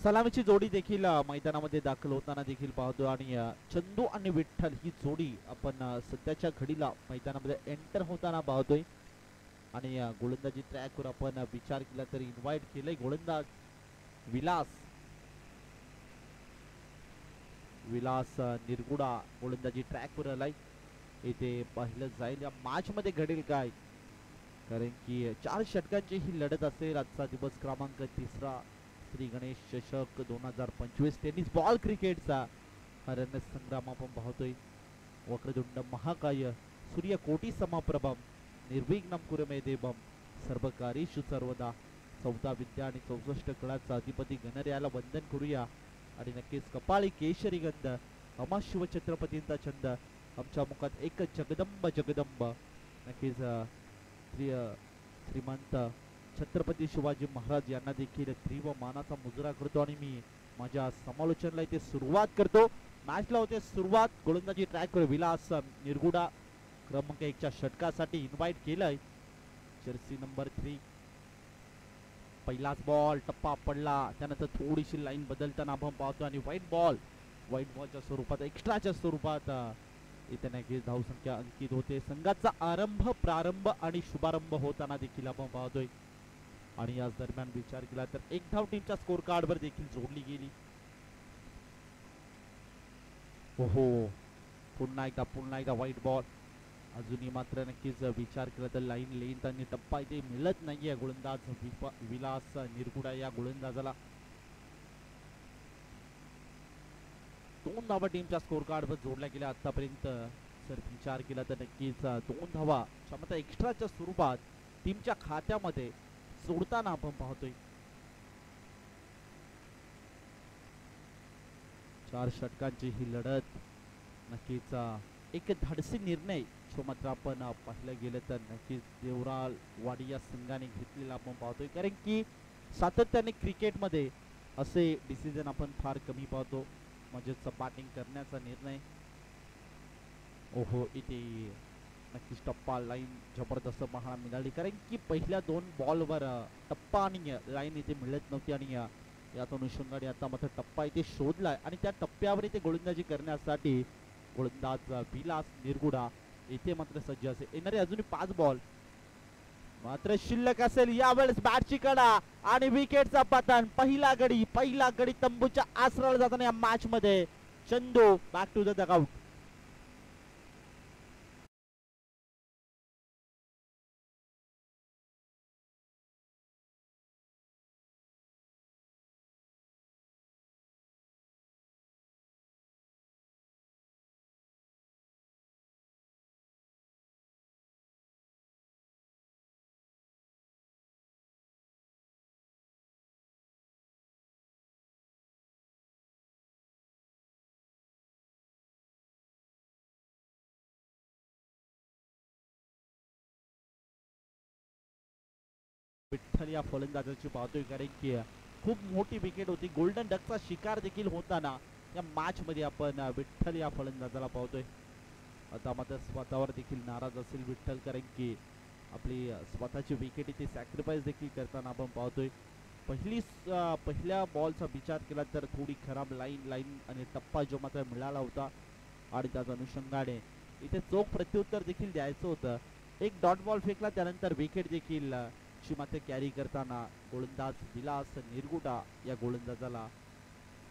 सलामीची जोडी देखील मैदानामध्ये दाखल होताना देखील पाहतो आणि चंदू आणि विठ्ठल ही जोडी आपण सध्याच्या घडीला मैदानामध्ये एंटर होताना पाहतोय आणि गोलंदाजी ट्रॅकवर आपण विचार केला तर इन्व्हाइट केलंय गोलंदाज विलास विलास निरगुडा गोलंदाजी ट्रॅकवर आलाय. इथे पाहिलं जाईल या मॅच मध्ये घडेल काय, कारण की 4 षटकांची ही लढत असेल. आजचा दिवस क्रमांक 3 श्री गणेश चषक 2025 टेनिस बॉल क्रिकेटचा हा रणसंग्राम आपण पाहतोय. वक्रतुंड महाकाय सूर्यकोटी समप्रभम निर्विघ्नं कुरु मे देवम सर्वकार्येषु सर्वदा. 14 विद्या आणि 64 कळाचा अधिपती गणरायाला वंदन करूया आणि नक्कीच कपाळी केशरी गंध अमा शिवछत्रपतींचा छंद आमच्या मुखात एक जगदंब जगदंब. नक्कीच श्रीमंत छत्रपती शिवाजी महाराज यांना देखील तीव्र मानाचा मुजरा करतो आणि मी माझ्या समालोचनाला इथे सुरुवात करतो. मॅचला होते सुरुवात. गोलंदाजी ट्रॅकवर विलास निरगुडा क्रमांक 1 च्या षटकासाठी इन्व्हाइट केलंय. Jersey number 3. पहिलाच बॉल टप्पा पडला, त्यानंतर थोडीशी लाईन बदलताना आपण पाहतो आणि व्हाईट बॉलच्या स्वरूपात एक्स्ट्राच्या स्वरूपात इथे नक्कीच धावसंख्या अंकित होते. संघाचा प्रारंभ आणि शुभारंभ होताना देखील आपण पाहतोय आणि याच दरम्यान विचार केला तर एक धाव टीमच्या स्कोर कार्डवर देखील जोडली गेली. ओहो, पुन्हा एकदा व्हाईट बॉल. अजूनही मात्र नक्कीच विचार केला तर लाईन लेंथ आणि टप्पा इथे मिळत नाहीये गोलंदाज विलास निरगुडा या गोलंदाजाला. 2 धावा टीमच्या स्कोर कार्डवर जोडल्या गेल्या आतापर्यंत. जर विचार केला तर नक्कीच 2 धावा क्षमता एक्स्ट्राच्या स्वरूपात टीमच्या खात्यामध्ये सोडताना आपण पाहतोय. 4 षटकांची ही लढत नक्कीच एक धाडसी निर्णय जो मात्र आपण पाहिलं गेलं तर नक्कीच देवराल वाडी या संघाने घेतलेला आपण पाहतोय, कारण की सातत्याने क्रिकेटमध्ये असे डिसिजन आपण फार कमी पाहतो. म्हणजेच बॅटिंग करण्याचा निर्णय. ओहो, इथे नक्कीच टप्पा लाईन जबरदस्त पाहायला मिळाली, कारण की पहिल्या 2 बॉलवर टप्पा आणि लाईन इथे मिळत नव्हती आणि यात अनुषंगाने आता मात्र टप्पा इथे शोधलाय आणि त्या टप्प्यावर इथे गोलंदाजी करण्यासाठी गोलंदाज विलास निरगुडा इथे मात्र सज्ज असेल. येणारे अजूनही 5 बॉल मात्र शिल्लक असेल. यावेळेस बॅटची कडा आणि विकेटचा पतन. पहिला गडी तंबूच्या आसराला जाताना या मॅच मध्ये Chandu back to the dugout. Vitthal या फलंदाजाची पाहतोय, कारण की खूप मोठी विकेट होती. गोल्डन डकचा शिकार देखील होताना या मॅच मध्ये आपण विठ्ठल या फलंदाजाला पाहतोय. आता मात्र स्वतःवर देखील नाराज असेल विठ्ठल, कारण की आपली स्वतःची विकेट इथे सॅक्रिफाईस देखील करताना आपण पाहतोय. पहिल्या बॉलचा विचार केला तर थोडी खराब लाईन आणि टप्पा जो मात्र मिळाला होता आणि त्याच अनुषंगाने इथे चोख प्रत्युत्तर देखील द्यायचं होतं. एक डॉट बॉल फेकला, त्यानंतर विकेट देखील मात्र कॅरी करताना गोलंदाज विलास निरगुडा या गोलंदाजाला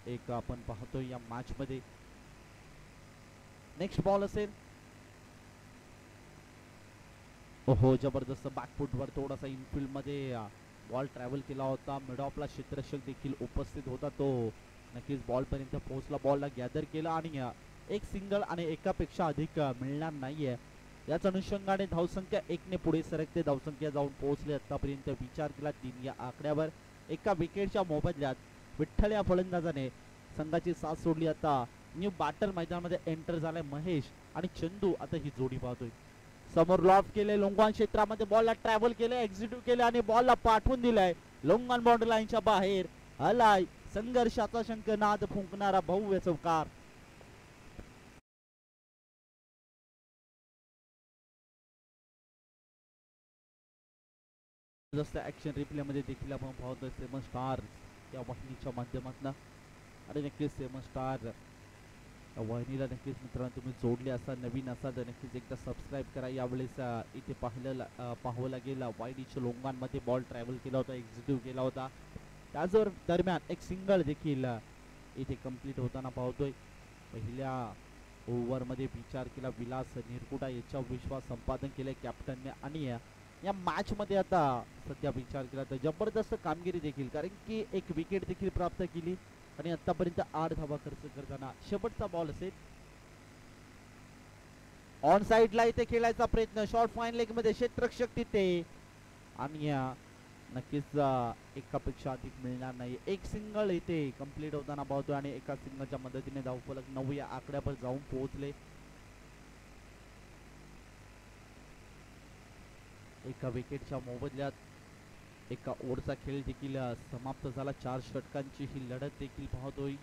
एक आपण पाहतोय या मॅच मध्ये. नेक्स्ट बॉल असेल. ओहो, जबरदस्त बॅकफुटवर थोडासा इनफिल्ड मध्ये बॉल ट्रॅव्हल केला होता. मिड ऑफला क्षेत्ररक्षक देखील उपस्थित होता, तो नक्कीच बॉल पर्यंत पोहोचला. बॉलला गॅदर केला आणि एक सिंगल आणि एकापेक्षा अधिक मिळणार नाहीये. याच अनुषंगाने धावसंख्या 1 ने पुढे सरकते. धावसंख्या जाऊन पोहोचले आतापर्यंत विचार केला 3 या आकड्यावर. एका विकेटच्या मोबदल्यात विठ्ठल या फलंदाजाने संघाची साथ सोडली. आता न्यू बॅटर मैदानामध्ये एंटर झालाय महेश आणि चंदू. आता ही जोडी पाहतोय. समोर लॉफ्ट केले, लोंगॉन क्षेत्रामध्ये बॉलला ट्रॅव्हल केले, एक्झिक्यूट केले आणि बॉलला पाठवून दिलाय लोंगॉन बाउंड्री लाईनच्या बाहेर. आलाय संघर्षाचा शंखनाद फुंकणारा भव्य चौकार. जसं ऍक्शन रिप्ले मध्ये देखील आपण पाहतोय 7 स्टार्स या वाहिनीच्या माध्यमातून. आणि नक्कीच सेवन स्टार वाहिनीला नक्कीच मित्रांनो तुम्ही जोडले असाल, नवीन असाल तर नक्कीच एकदा सबस्क्राईब करा. यावेळेस इथे पाहावं लागेल वाईडीच्या लोंगांमध्ये बॉल ट्रॅव्हल केला होता, एक्झिक्यूट केला होता. त्याचवर दरम्यान एक सिंगल देखील इथे कंप्लीट होताना पाहतोय. पहिल्या ओव्हरमध्ये विचार केला विलास निरकुडा याच्या विश्वास संपादन केले कॅप्टनने. आणि या मॅच मध्ये आता सध्या विचार केला तर जबरदस्त कामगिरी देखील, कारण की एक विकेट देखील प्राप्त केली आणि आतापर्यंत 8 धावा खर्च करताना शेवटचा बॉल असेल ऑन साइडला इथे खेळायचा प्रयत्न, शॉर्ट फाईन लेग मध्ये क्षेत्ररक्षक तिथे. आणि नक्कीच एकापेक्षा अधिक मिळणार नाही. एक सिंगल इथे कंप्लीट होताना पाहतोय आणि एका सिंगलच्या मदतीने धावफलक 9 या आकड्यावर जाऊन पोहोचले. एका विकेटच्या मोबदल्यात एका ओव्हरचा खेळ देखील समाप्त झाला. 4 षटकांची ही लढत देखील पाहतोय.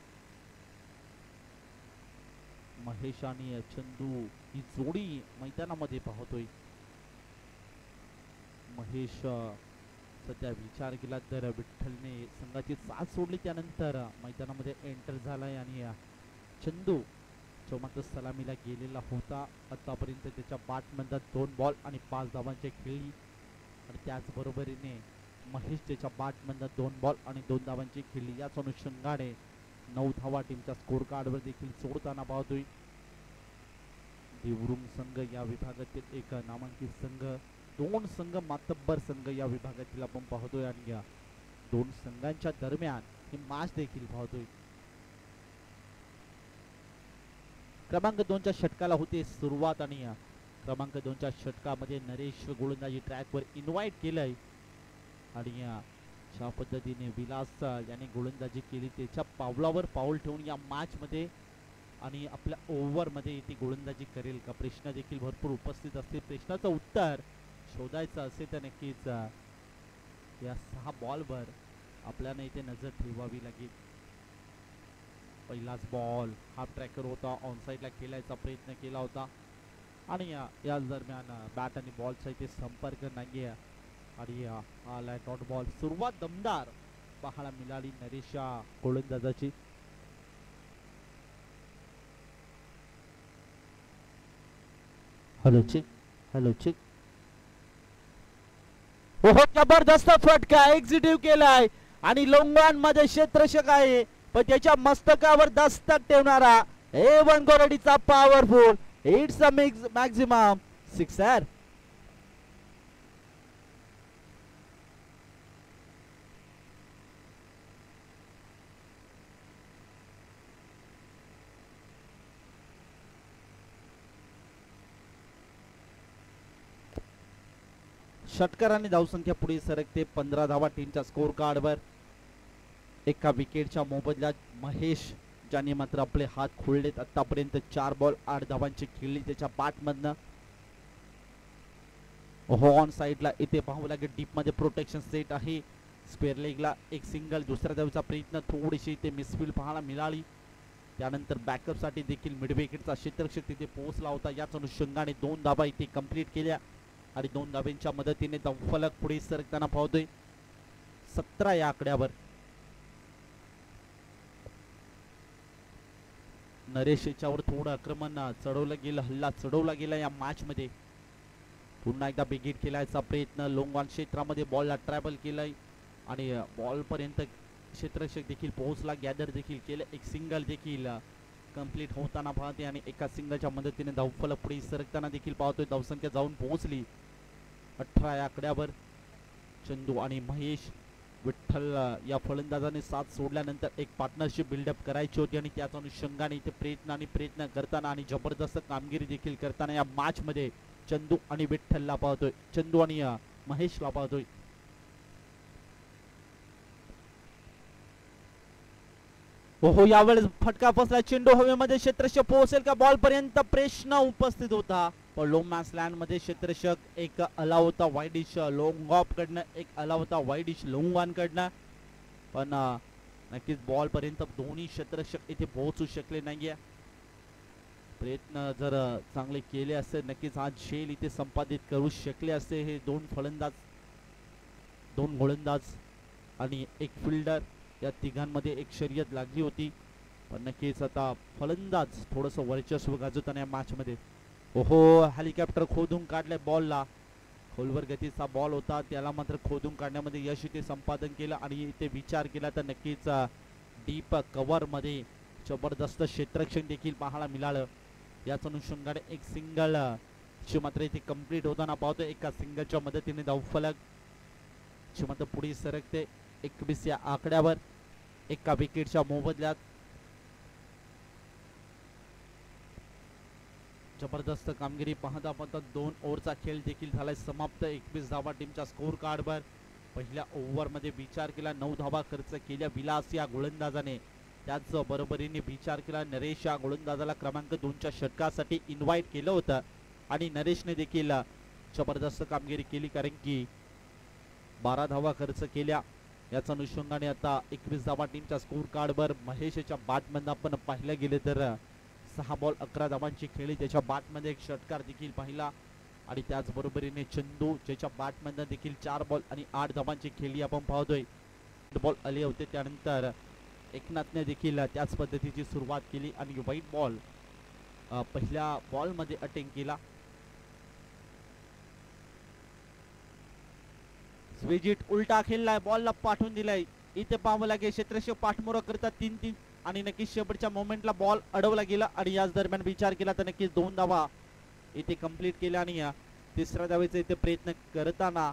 महेश आणि चंदू ही जोडी मैदानामध्ये पाहतोय. महेश सध्या विचार केला तर विठ्ठलने संघाची साथ सोडली त्यानंतर मैदानामध्ये एंटर झालाय. आणि चंदू जो मात्र सलामीला गेलेला होता, आतापर्यंत त्याच्या बॅटमध्ये 2 बॉल आणि 5 धावांची खेळली. आणि त्याचबरोबरीने महेश त्याच्या बॅटमध्ये 2 बॉल आणि 2 धावांची खेळली. याच अनुषंगाने 9 धावा टीमच्या स्कोर कार्डवर देखील सोडताना पाहतोय. देवरुंग संघ या विभागातील एक नामांकित संघ, 2 संघ मातब्बर संघ या विभागातील आपण पाहतोय. आणि या 2 संघांच्या दरम्यान ही मॅच देखील पाहतोय. क्रमांक 2च्या षटकाला होते सुरुवात आणि क्रमांक 2च्या षटकामध्ये नरेश गोलंदाजी ट्रॅकवर इन्व्हाइट केलंय. आणि अशा पद्धतीने विलास याने गोलंदाजी केली, त्याच्या पावलावर पाऊल ठेवून या मॅच मध्ये आणि आपल्या ओव्हर मध्ये ती गोलंदाजी करेल का, प्रश्न देखील भरपूर उपस्थित असतील. प्रश्नाचं उत्तर शोधायचं असेल तर नक्कीच या 6 बॉलवर आपल्याला इथे नजर ठेवावी लागेल. पहिलाच बॉल हाफ ट्रॅकर होता, ऑन साइडला खेळायचा प्रयत्न केला होता. आणि याच दरम्यान बॅट आणि बॉलचा इथे संपर्क नाहीये. आणि हा लाईट आउट बॉल, सुरुवात दमदार पाहायला मिळाली नरेशा गोलंदाजाची. हॅलो चेक हो, जबरदस्त फटका एक्झिक्यूट केलाय आणि लोंगान मध्ये क्षेत्ररक्षक आहे, पण त्याच्या मस्तकावर दस्तक ठेवणारा A1 गोरडीचा powerful, it's a maximum sixer. षटकारांनी धावसंख्या पुढे सरकते, 15 धावा टीमच्या स्कोर कार्डवर. एका विकेटच्या मोबदल्यात महेश ज्याने मात्र आपले हात खोललेत, आतापर्यंत 4 बॉल 8 धावांची खेळली त्याच्या बॅटमधनं. ऑन साइडला इथे पाहावं लागेल, डीप मध्ये प्रोटेक्शन सेट आहे. स्क्वेअर लेगला एक सिंगल, दुसऱ्या धावेचा प्रयत्न, थोडीशी इथे मिसफील्ड पाहायला मिळाली. त्यानंतर बॅकअप साठी देखील मिड विकेटचा क्षेत्ररक्षक तिथे पोहोचला होता. याच अनुषंगाने 2 धावा इथे कंप्लीट केल्या आणि 2 धावांच्या मदतीने धावफलक पुढे सरकताना पाहतोय 17 या आकड्यावर. नरेश याच्यावर थोडं आक्रमण चढवलं गेलं, हल्ला चढवला गेला या मॅच मध्ये. पुन्हा एकदा बिगिट केलायचा प्रयत्न, लोंगॉन क्षेत्रामध्ये बॉलला ट्रॅव्हल केलाय आणि बॉल पर्यंत क्षेत्ररक्षक देखील पोहोचला, गॅदर देखील केलं. एक सिंगल देखील कंप्लीट होताना पाहते आणि एका सिंगलच्या मदतीने धावफलक पुढे सरकताना देखील पाहतोय. धावसंख्या जाऊन पोहोचली 18 या आकड्यावर. चंदू आणि महेश, विठ्ठल या फलंदाजाने साथ सोडल्यानंतर एक पार्टनरशिप बिल्डअप करायची होती आणि त्याच अनुषंगाने इथे प्रयत्न करताना आणि जबरदस्त कामगिरी देखील करताना या मॅच मध्ये चंदू आणि विठ्ठलला पाहतोय, चंदू आणि महेशला पाहतोय. हो, यावेळेस फटका फसला, चेंडू हवेमध्ये, क्षेत्ररक्षक पोहोचेल का बॉल पर्यंत, प्रश्न उपस्थित होता. पण लो मॅच लँड मध्ये क्षेत्ररक्षक एक अलाव होता वाईडिश लोंग ऑफ कडनं, एक अलाव होता वाईडिश लोंगवान कडनं. पण नक्कीच बॉल पर्यंत दोन्ही क्षेत्ररक्षक इथे पोहोचू शकले नाहीये. प्रयत्न जर चांगले केले असते नक्कीच हा झेल इथे संपादित करू शकले असते हे 2 फलंदाज, 2 गोलंदाज आणि एक फिल्डर. या तिघांमध्ये एक शर्यत लागली होती, पण नक्कीच आता फलंदाज थोडंसं वर्चस्व गाजवताना या मॅच मध्ये. ओहो, हेलिकॉप्टर खोदून काढले बॉलला. खोलवर गतीचा बॉल होता, त्याला मात्र खोदून काढण्यामध्ये यश इथे संपादन केलं आणि इथे विचार केला तर नक्कीच डीप कव्हर मध्ये जबरदस्त क्षेत्ररक्षण देखील पाहायला मिळालं. याच अनुषंगाने एक सिंगल मात्र इथे कंप्लीट होताना पाहतो. एका सिंगलच्या मदतीने धावफलक मात्र पुढे सरकते 21 या आकड्यावर. एका विकेटच्या मोबदल्यात जबरदस्त कामगिरी पाहता पाहता 2 ओव्हरचा खेळ देखील झालाय समाप्त. 21 धावा टीमच्या स्कोर कार्डवर. पहिल्या ओव्हरमध्ये विचार केला 9 धावा खर्च केल्या विलास या गोलंदाजाने. त्याच बरोबरीने विचार केला नरेश या गोलंदाजाला क्रमांक 2च्या षटकासाठी इन्व्हाइट केलं होतं आणि नरेशने देखील जबरदस्त कामगिरी केली, कारण की 12 धावा खर्च केल्या. याच अनुषंगाने आता 21 धावा टीमच्या स्कोर कार्डवर. महेशच्या बॅटमधून आपण पाहिलं गेले तर 6 बॉल 11 धावांची खेळी, त्याच्या बॅटमध्ये एक षटकार देखील पाहिला. आणि त्याचबरोबरीने चंदू ज्याच्या बॅटमधून देखील 4 बॉल आणि 8 धावांची खेळी आपण पाहतोय. बॉल आले होते, त्यानंतर एकनाथने देखील त्याच पद्धतीची सुरुवात केली आणि व्हाईट बॉल पहिल्या बॉलमध्ये अटेम्प्ट केला. स्विजिट उलटा खेळलाय, बॉलला पाठवून दिलाय. इथे पाहावं लागेल क्षेत्ररक्षक पाठमोरा करतात 3-3 आणि नक्कीच शेवटच्या मोमेंटला बॉल अडवला गेला आणि याच दरम्यान विचार केला तर नक्कीच 2 धावा इथे कंप्लीट केल्या. आणि तिसऱ्या धावेचा इथे प्रयत्न करताना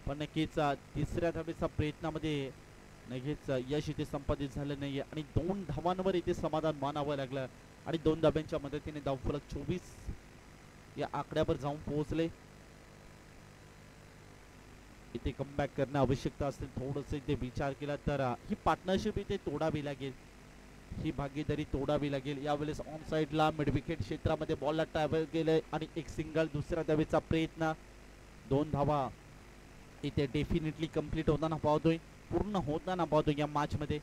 पण नक्कीच तिसऱ्या धावेचा प्रयत्नामध्ये नक्कीच यश इथे संपादित झालं नाहीये आणि 2 धावांवर इथे समाधान मानावं लागलं आणि 2 धाब्यांच्या मदतीने धावफलक 24 या आकड्यावर जाऊन पोहोचले. इथे कमबॅक करणं आवश्यकता असेल, थोडंसं इथे विचार केला तर ही पार्टनरशिप इथे तोडावी लागेल, ही भागीदारी तोडावी लागेल. यावेळेस ऑन साइडला मिड विकेट क्षेत्रामध्ये बॉलला ट्रॅव्हल केलंय आणि एक सिंगल. दुसऱ्या धावेचा प्रयत्न, 2 धावा इथे डेफिनेटली कंप्लीट होताना पाहतोय, पूर्ण होताना पाहतोय या मॅच मध्ये.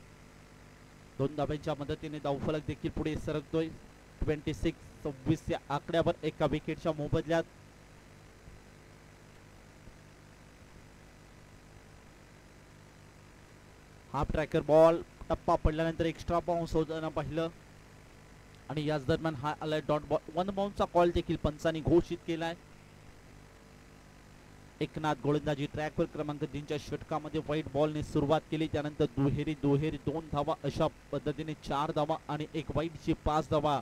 2 धाब्यांच्या मदतीने धावफलक देखील पुढे सरकतोय 26-26 या आकड्यावर एका विकेटच्या मोबदल्यात. हाफ ट्रॅकर बॉल टप्पा पडल्यानंतर एक्स्ट्रा बाउन्स होताना पाहिलं आणि याच दरम्यान हा आलाय डॉट बॉल. 1 बाउन्सचा कॉल देखील पंचांनी घोषित केलाय. एकनाथ गोलंदाजी ट्रॅकवर क्रमांक 3च्या षटकामध्ये व्हाईट बॉलने सुरुवात केली, त्यानंतर दुहेरी 2 धावा अशा पद्धतीने 4 धावा आणि एक व्हाईटची 5 धावा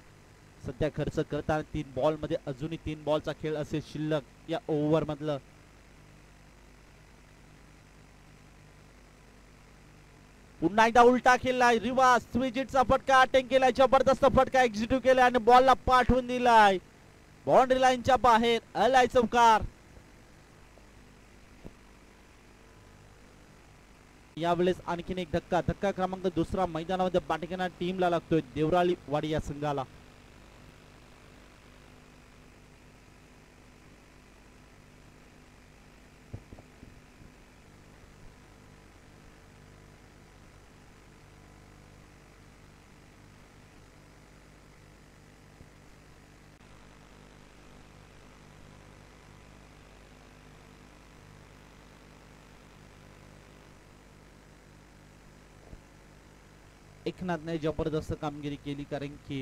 सध्या खर्च करताना 3 बॉल मध्ये अजूनही 3 बॉलचा खेळ असेल शिल्लक या ओव्हर मधलं. पुन्हा एकदा उलटा खेळलाय, रिवाज स्विजिटचा फटका अटेम्प्ट केलाय, जबरदस्त फटका एक्झिक्यूट केलाय आणि बॉलला पाठवून दिलाय बाउंड्री लाईनच्या बाहेर. आलाय चौकार. यावेळेस आणखीन एक धक्का क्रमांक 2 मैदानामध्ये बॅटिंग टीमला लागतोय, देवराली वाडी या संघाला. एकनाथने जबरदस्त कामगिरी केली, कारण की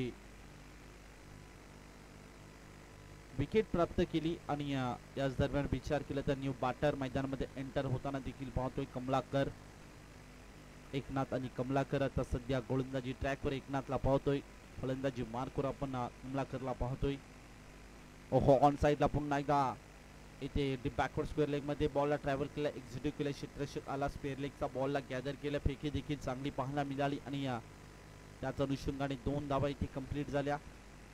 विकेट प्राप्त केली आणि याच दरम्यान विचार केला तर न्यू बॅटर मैदानामध्ये एंटर होताना देखील पाहतोय कमलाकर. एकनाथ आणि कमलाकर आता सध्या गोलंदाजी ट्रॅकवर एकनाथला पाहतोय, फलंदाजी मार्कवर आपण कमलाकरला पाहतोय. ओहो, ऑन साइडला पुन्हा एकदा इथे बॅकवर्ड स्क्वेअर लेग मध्ये बॉलला ट्रॅव्हल केला, एक्झिक्यूट केला, क्षेत्ररक्षक आला, स्क्वेअर लेगचा बॉलला गॅदर केला, फेकी देखील चांगली पाहायला मिळाली आणि त्याच अनुषंगाने 2 धावा इथे कंप्लीट झाल्या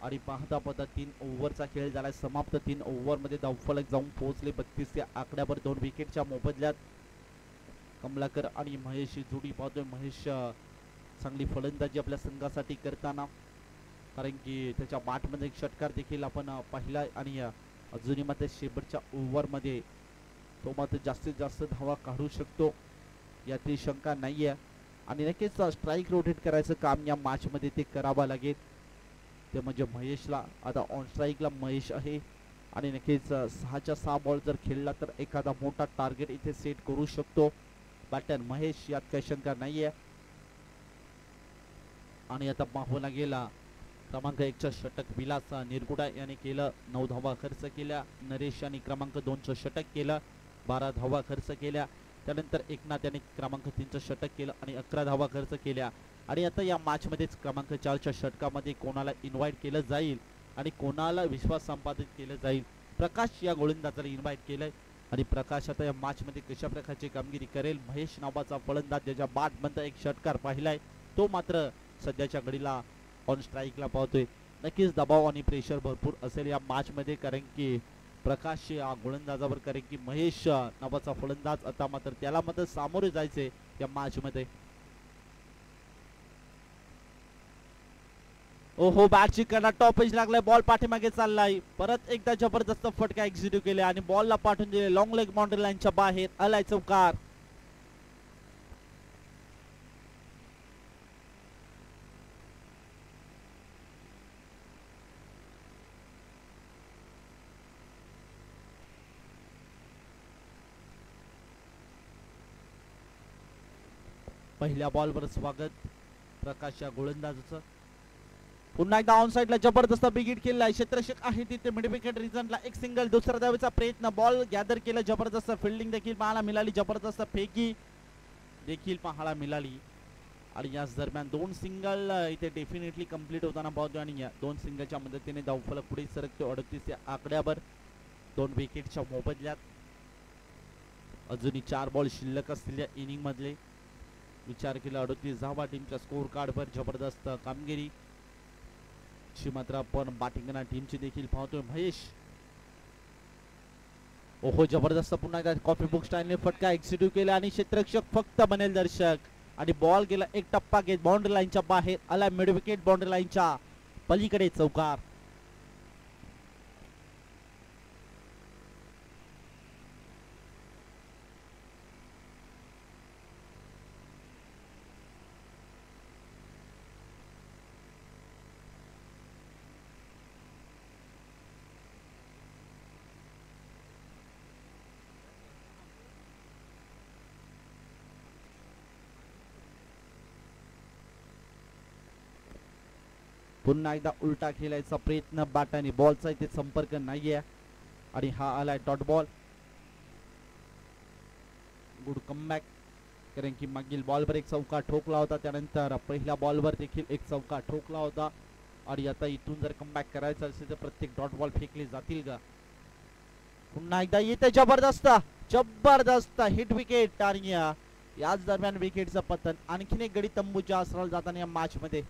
आणि पाहता 3 ओव्हरचा खेळ झाला समाप्त. 3 ओव्हरमध्ये धावफलक जाऊन पोहोचले 32 या आकड्यावर. 2 विकेटच्या मोबदल्यात कमलाकर आणि महेशची जोडी पाहतोय. महेश चांगली फलंदाजी आपल्या संघासाठी करताना, कारण की त्याच्या बॅटमध्ये एक षटकार देखील आपण पाहिला आणि अजूनही मात्र शेवटच्या ओव्हरमध्ये तो मात्र जास्तीत जास्त धावा काढू शकतो यातली शंका नाहीये आणि नक्कीच स्ट्राईक रोटेट करायचं काम या मॅच मध्ये ते करावं लागेल. ते म्हणजे महेशला आता ऑन स्ट्राईकला महेश आहे आणि नक्कीच 6च्या 6 बॉल जर खेळला तर एखादा मोठा टार्गेट इथे सेट करू शकतो बॅटर महेश, यात काही शंका नाहीये. आणि आता पाहावं गेला क्रमांक 1चं षटक विलास निरगुडा याने केलं. 9 धावा खर्च केल्या. नरेश यांनी क्रमांक 2चं षटक केलं. 12 धावा खर्च केल्या. त्यानंतर एकनाथ याने क्रमांक 3चं षटक केलं आणि 11 धावा खर्च केल्या. आणि आता या मॅच मध्येच क्रमांक 4च्या षटकामध्ये कोणाला इन्व्हाइट केलं जाईल आणि कोणाला विश्वास संपादित केलं जाईल. प्रकाश या गोलंदाजाला इन्व्हाइट केलंय आणि प्रकाश आता या मॅच मध्ये कशा प्रकारची कामगिरी करेल. महेश नावाचा फलंदाज ज्याच्या बॅट बंद एक षटकार पाहिलाय तो मात्र सध्याच्या घडीला ऑन स्ट्राईकला पाहतोय. नक्कीच दबाव आणि प्रेशर भरपूर असेल या मॅच मध्ये, कारण की प्रकाश या गोलंदाजावर, कारण की महेश नावाचा फलंदाज आता मात्र त्याला मात्र सामोरे जायचे या मॅच मध्ये. ओहो बॅटची कडा टॉप एज लागलाय. बॉल पाठीमागे चाललाय. परत एकदा जबरदस्त फटका एक्झिक्यूट केले आणि बॉलला पाठवून दिले लॉंग लेग बाउंड्री लाईनच्या बाहेर. आलाय चौकार. पहिल्या बॉलवर स्वागत प्रकाश या गोलंदाजाचं. पुन्हा एकदा ऑन साइडला जबरदस्त बिग हिट केलाय. क्षेत्ररक्षक आहे तिथे मिड विकेट रिझनला एक सिंगल. दुसरा धावेचा प्रयत्न. बॉल गॅदर केलं. जबरदस्त फिल्डिंग देखील पाहायला मिळाली. जबरदस्त फेकी देखील पाहायला मिळाली आणि याच दरम्यान 2 सिंगल इथे डेफिनेटली कंप्लीट होताना पाहतो आणि या 2 सिंगलच्या मदतीने धावफलक पुढे सरकतो 38 या आकड्यावर. 2 विकेटच्या मोबदल्यात अजूनही 4 बॉल शिल्लक असलेल्या इनिंग मधले विचार केला 38 धावा टीमच्या स्कोर कार्डवर. जबरदस्त कामगिरी मात्र आपण बॅटिंग टीमची देखील पाहतोय. महेश ओहो जबरदस्त पुन्हा एकदा कॉफी बुक स्टाईलने फटका एक्झिक्यूट केला आणि क्षेत्ररक्षक फक्त बनेल दर्शक आणि बॉल गेला एक टप्पा घेत बाउंड्री लाईनच्या बाहेर. आला मिड विकेट बाउंड्री लाईनच्या पलीकडे चौकार. पुन्हा एकदा उलटा खेळायचा प्रयत्न. बॅट आणि बॉलचा इथे संपर्क नाहीये आणि हा आलाय डॉट बॉल. गुड कमबॅक, कारण की मागील बॉलवर एक चौका ठोकला होता. त्यानंतर पहिल्या बॉलवर देखील एक चौका ठोकला होता आणि आता इथून जर कमबॅक करायचं असेल तर प्रत्येक डॉट बॉल फेकले जातील का. पुन्हा एकदा येते जबरदस्त जबरदस्त हिट विकेट आणि याच दरम्यान विकेटचं पतन. आणखीन एक गडी तंबूच्या आसराला जाताना या मॅच मध्ये.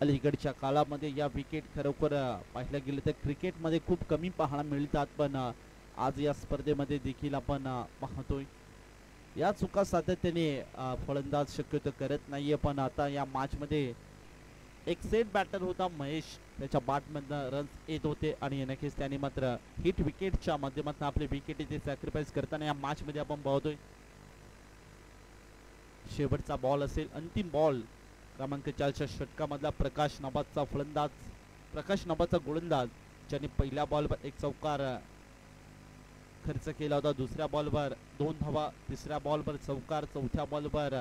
अलीकडच्या काळामध्ये या विकेट खरोखर पाहायला गेलं तर क्रिकेटमध्ये खूप कमी पाहायला मिळतात, पण आज या स्पर्धेमध्ये देखील आपण पाहतोय या चुका सातत्याने फलंदाज शक्यतो करत नाहीये. पण आता या मॅच मध्ये एक सेट बॅटर होता महेश, त्याच्या बॅटमधनं रन्स येत होते आणि नक्कीच त्याने मात्र हिट विकेटच्या माध्यमातून आपले विकेट इथे सॅक्रिफाईस करताना या मॅच मध्ये आपण पाहतोय. शेवटचा बॉल असेल, अंतिम बॉल क्रमांक 4च्या षटकामधला प्रकाश नावाचा फलंदाज, प्रकाश नावाचा गोलंदाज ज्याने पहिल्या बॉलवर एक चौकार खर्च केला होता, दुसऱ्या बॉलवर 2 धावा, तिसऱ्या बॉलवर चौकार, चौथ्या बॉलवर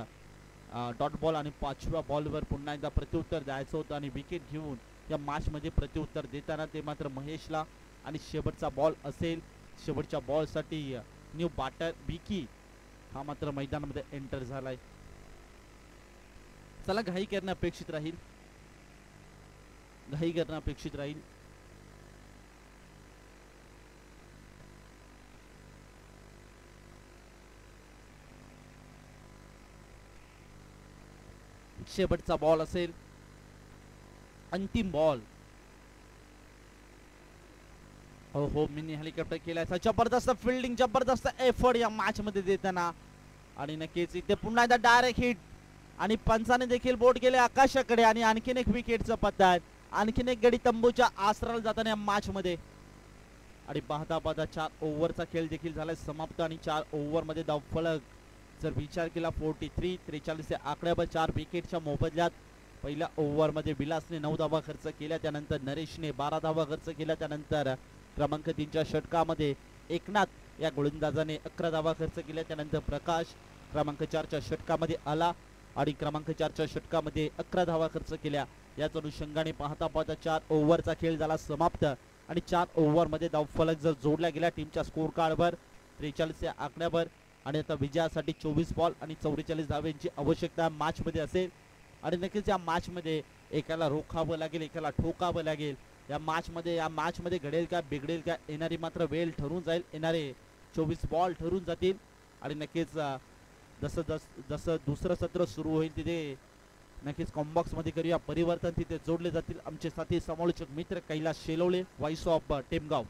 डॉट बॉल आणि 5व्या बॉलवर पुन्हा एकदा प्रत्युत्तर द्यायचं होतं आणि विकेट घेऊन या मॅच मध्ये प्रत्युत्तर देताना ते मात्र महेशला. आणि शेवटचा बॉल असेल, शेवटच्या बॉल साठी न्यू बॅटर विकी हा मात्र मैदानामध्ये एंटर झालाय. चला घाई करणं अपेक्षित राहील, घाई करणं अपेक्षित राहील. शेवटचा बॉल असेल, अंतिम बॉल. हो हो, मिनी हेलिकॉप्टर केलाय, जबरदस्त फिल्डिंग, जबरदस्त एफर्ट या मॅच मध्ये देताना. आणि नक्कीच इथे पुन्हा एकदा डायरेक्ट हिट आणि पंचाने देखील बोट केले आकाशाकडे आणि आणखीन एक विकेटचं पतन. आणखीन एक गडी तंबूच्या आसराला जाताना या मॅच मध्ये आणि पाहता पाहता 4 ओव्हरचा खेळ देखील झालाय समाप्त आणि 4 ओव्हर मध्ये धावफलक जर विचार केला 43 या आकड्यावर 4 विकेटच्या मोबदल्यात पहिल्या ओव्हर मध्ये विलासने 9 धावा खर्च केल्या, त्यानंतर नरेशने 12 धावा खर्च केल्या, त्यानंतर क्रमांक 3च्या षटकामध्ये एकनाथ या गोलंदाजाने 11 धावा खर्च केल्या, त्यानंतर प्रकाश क्रमांक 4च्या षटकामध्ये आला आणि क्रमांक 4च्या षटकामध्ये 11 धावा खर्च केल्या. याच अनुषंगाने पाहता पाहता 4 ओव्हरचा खेळ झाला समाप्त आणि 4 ओव्हर मध्ये धावफलक जर जोडला गेला टीमच्या स्कोर कार्डवर 43 या आकड्यावर आणि आता विजयासाठी 24 बॉल आणि 44 धावांची आवश्यकता मॅच मध्ये असेल आणि नक्कीच या मॅच मध्ये एकाला रोखावं लागेल, एकाला ठोकावं लागेल. या मॅच मध्ये घडेल का बिघडेल का येणारी मात्र वेळ ठरून जाईल, येणारे 24 बॉल ठरून जातील आणि नक्कीच जसं दुसरं सत्र सुरू होईल तिथे नक्कीच कॉम्बॉक्स मध्ये करूया परिवर्तन, तिथे जोडले जातील आमचे साथी समालोचक मित्र कैलास शेलवले, व्हॉइस ऑफ टेमगाव.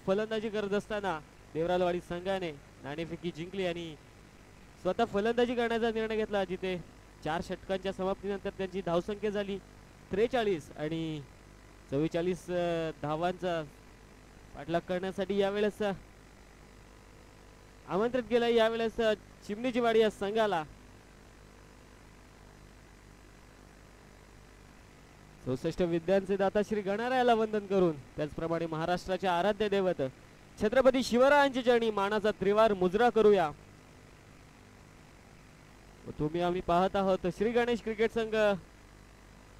फलंदाजी करत असताना देवरालवाडी संघाने नाणेफेकी जिंकली आणि स्वतः फलंदाजी करण्याचा निर्णय घेतला, जिथे 4 षटकांच्या समाप्तीनंतर त्यांची धावसंख्या झाली 43 आणि 44 धावांचा पाठलाग करण्यासाठी यावेळेस आमंत्रित केलं. यावेळेस चिमणीची वाडी या संघाला 64 विद्यांचे दाता श्री गणारायाला वंदन करून त्याचप्रमाणे महाराष्ट्राच्या आराध्य दैवत छत्रपती शिवरायांची चरणी मानाचा त्रिवार मुजरा करूया. तुम्ही आम्ही पाहत आहोत श्री गणेश क्रिकेट संघ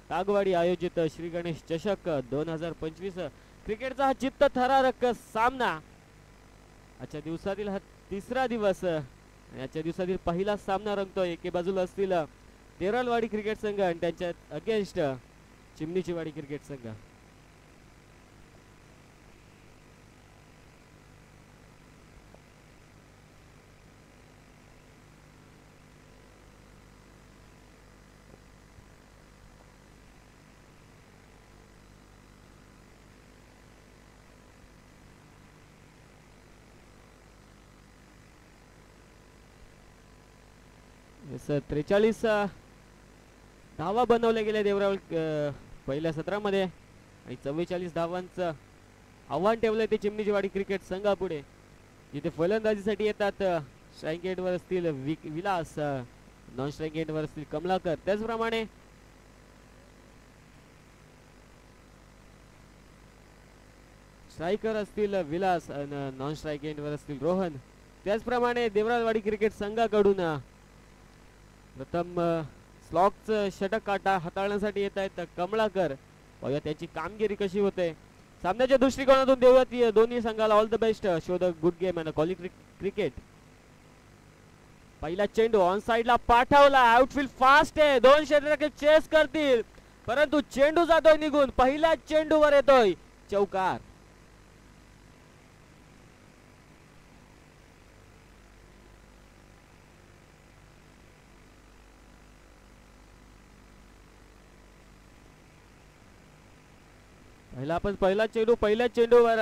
तागवाडी आयोजित श्री गणेश चषक 2025 क्रिकेटचा हा चित्त थरारक सामना. आजच्या दिवसातील हा तिसरा दिवस आणि आजच्या दिवसातील पहिला सामना रंगतोय. एके बाजूला असतील देवरालवाडी क्रिकेट संघ आणि त्यांच्या अगेन्स्ट चिमणीची वाडी क्रिकेट संघ. yes, 43 धावा बनवल्या गेल्या देवराल पहिल्या सत्रामध्ये आणि 44 धावांचं आव्हान ठेवलंय ते चिमणीची वाडी क्रिकेट संघापुढे, जिथे फलंदाजीसाठी येतात स्ट्राईक एंडवर असतील विलास, नॉन स्ट्राईक एंडवर असतील कमलाकर, त्याचप्रमाणे स्ट्रायकर असतील विलास, नॉन स्ट्राईक एंडवर असतील रोहन. त्याचप्रमाणे देवरालवाडी क्रिकेट संघाकडून प्रथम स्लॉगचं षटक काटा हाताळण्यासाठी येत आहेत कमलाकर. बघा त्यांची कामगिरी कशी होते. सामन्याच्या दृष्टिकोनातून देऊयात दोन्ही संघाला all the best. Show the good game and quality cricket. पहिला चेंडू ऑन साइडला पाठवला. आउटफील्ड फास्ट आहे. 2 षटके चेस करतील, परंतु चेंडू जातोय निघून. पहिल्या चेंडूवर येतोय चौकार. पहिल्या चेंडूवर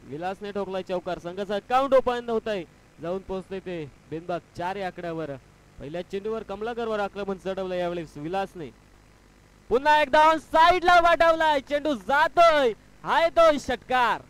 विलासने ठोकलाय चौकार. संघाचा अकाउंट ओपन होत आहे. जाऊन पोहोचते ते बिनबाद 4 या आकड्यावर. पहिल्या चेंडूवर कमलाकरवर आक्रमण चढवलं यावेळेस विलासने. पुन्हा एकदा ऑन साइडला पाठवलाय. चेंडू जातोय. हाय तो षटकार.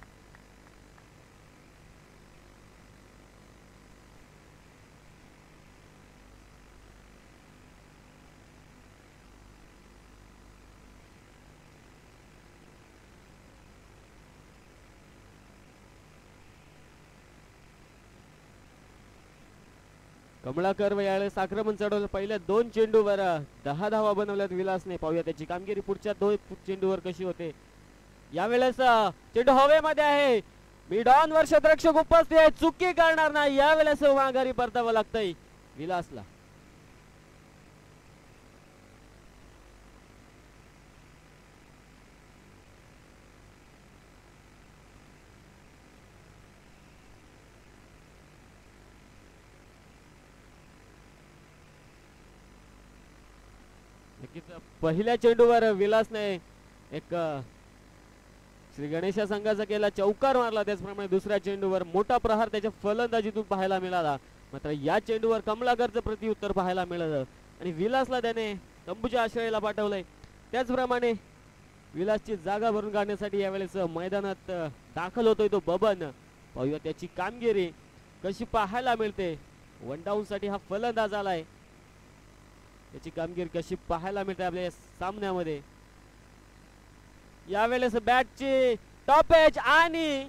कमळाकर व यावेळेस आक्रमण चढवलं. पहिल्या 2 चेंडूवर 10 धावा बनवल्यात विलासने. पाहूया त्याची कामगिरी पुढच्या 2 चेंडूवर कशी होते. यावेळेस चेंडू हवेमध्ये आहे. मिड ऑन वर क्षेत्ररक्षक उपस्थित आहे, चुकी करणार नाही. यावेळेस माघारी परतावं लागतंय विलासला. नक्कीच पहिल्या चेंडूवर विलासने एक श्री गणेशा संघाचा केला चौकार मारला. त्याचप्रमाणे दुसऱ्या चेंडूवर मोठा प्रहार त्याच्या फलंदाजीतून पाहायला मिळाला. मात्र या चेंडूवर कमलाकरचं प्रत्युत्तर पाहायला मिळालं आणि विलासला त्याने तंबूच्या आश्रयाला पाठवलंय. त्याचप्रमाणे विलासची जागा भरून काढण्यासाठी यावेळेस मैदानात दाखल होतोय तो बबन. पाहूया त्याची कामगिरी कशी पाहायला मिळते. 1 डाऊन साठी हा फलंदाज आलाय. त्याची कामगिरी कशी पाहायला मिळते आपल्या या सामन्यामध्ये. यावेळेस बॅटची टॉप एज आणि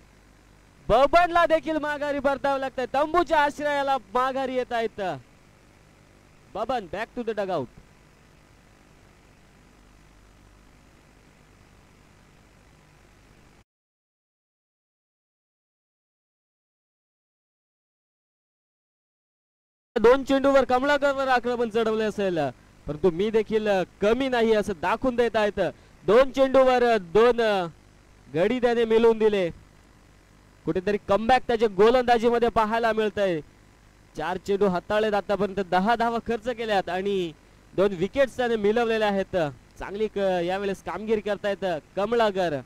बबनला देखील माघारी परतावं लागतंय. तंबूच्या आश्रयाला माघारी येत आहेत Baban. Back to the dugout. दोन चेंडूवर कमलाकरवर आक्रमण चढवले असेल, परंतु मी देखील कमी नाही असं दाखवून देत आहेत. 2 चेंडूवर 2 गडी त्याने मिळवून दिले. कुठेतरी कमबॅक त्याच्या गोलंदाजीमध्ये पाहायला मिळतंय. 4 चेंडू हाताळलेत आतापर्यंत, 10 धावा खर्च केल्यात आणि 2 विकेट्स त्याने मिळवलेल्या आहेत. चांगली यावेळेस कामगिरी करतायत कमलाकर.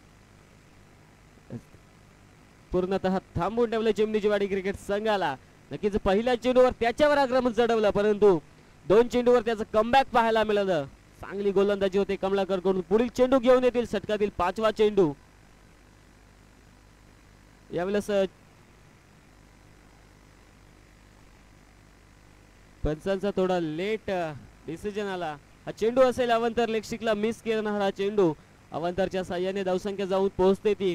पूर्णतः थांबून ठेवले चिमणीची वाडी क्रिकेट संघाला. नक्कीच पहिल्या चेंडूवर त्याच्यावर आक्रमण चढवलं, परंतु 2 चेंडूवर त्याचं कमबॅक पाहायला मिळालं. चांगली गोलंदाजी होते कमलाकर कडून. पुढील चेंडू घेऊन येतील षटकातील 5वा चेंडू. यावेळेस पंचांचा थोडा लेट डिसिजन आला. हा चेंडू असेल अवंतर लेक्सिकला मिस करणारा चेंडू. अवंतरच्या साह्याने धावसंख्या जाऊन पोहोचते ती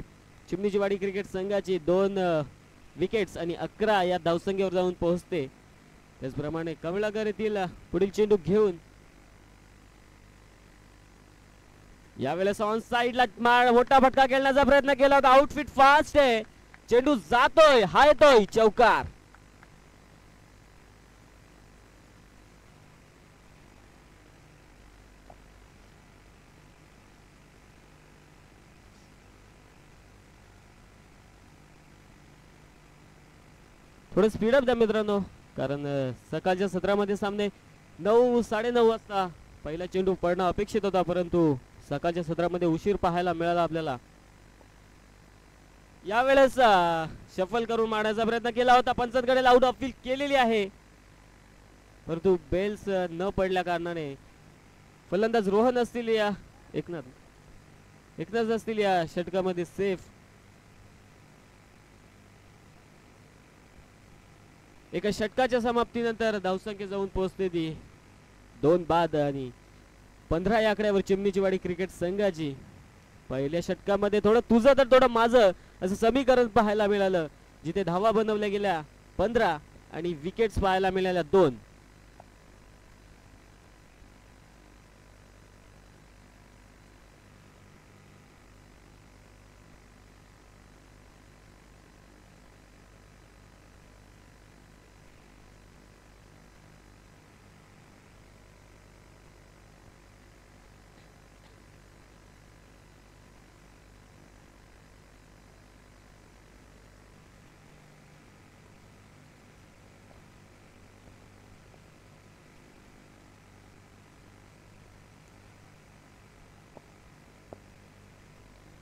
चिमणीची वाडी क्रिकेट संघाची. 2 विकेट्स आणि 11 या धावसंख्येवर जाऊन पोहोचते. त्याचप्रमाणे कमलाकर येथील पुढील चेंडू घेऊन यावेळेस ऑन साइडला मोठा फटका खेळण्याचा प्रयत्न केला होता. आउटफिट फास्ट आहे. चेंडू जातोय, हा येतोय चौकार. थोडं स्पीडअप द्या मित्रांनो, कारण सकाळच्या सत्रामध्ये सामने 9, 9:30 वाजता पहिला चेंडू पडणं अपेक्षित होता, परंतु सकाळच्या सत्रामध्ये उशीर पाहायला मिळाला आपल्याला. यावेळेस शफल करून मारण्याचा प्रयत्न केला होता. पंचांकडे आउट ऑफ फील्ड केलेली आहे, परंतु बेल्स न पडल्या कारणाने फलंदाज रोहन असतील या एकनाथ असतील या षटकामध्ये सेफ. एका षटकाच्या समाप्तीनंतर धावसंख्या जाऊन पोहोचते ती 2 बाद आणि 15 या आकड्यावर चिमणीची वाडी क्रिकेट संघाची. पहिल्या षटकामध्ये थोडं तुझं तर थोडं माझं असं समीकरण पाहायला मिळालं, जिथे धावा बनवल्या गेल्या 15 आणि विकेट्स पाहायला मिळाल्या 2.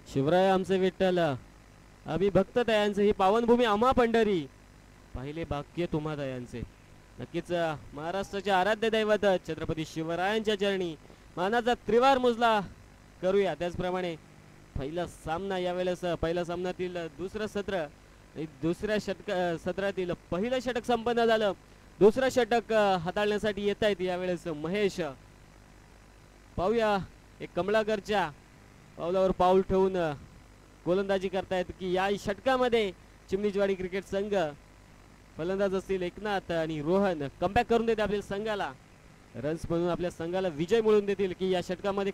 शिवराय आमचे विठ्ठल, आम्ही भक्त दयांचे, ही पावनभूमी आम्हा पंढरी, पाहिले भाग्य तुम्हा दयांचे. नक्कीच महाराष्ट्राचे आराध्य दैवत छत्रपती शिवरायांच्या चरणी मानाचा त्रिवार मुजला करूया. त्याचप्रमाणे पहिला सामना यावेळेस पहिल्या सामन्यातील दुसरं सत्र, दुसऱ्या सत्रातील पहिलं षटक संपन्न झालं. दुसरं षटक हाताळण्यासाठी येत आहेत यावेळेस महेश. पाहूया एक कमलाकरच्या पावलावर पाऊल ठेवून गोलंदाजी करतायत की या षटकामध्ये चिमणीची वाडी क्रिकेट संघ फलंदाज असतील एकनाथ आणि रोहन कमबॅक करून देते आपल्या संघाला, रन्स म्हणून आपल्या संघाला विजय मिळवून देतील की या षटकामध्ये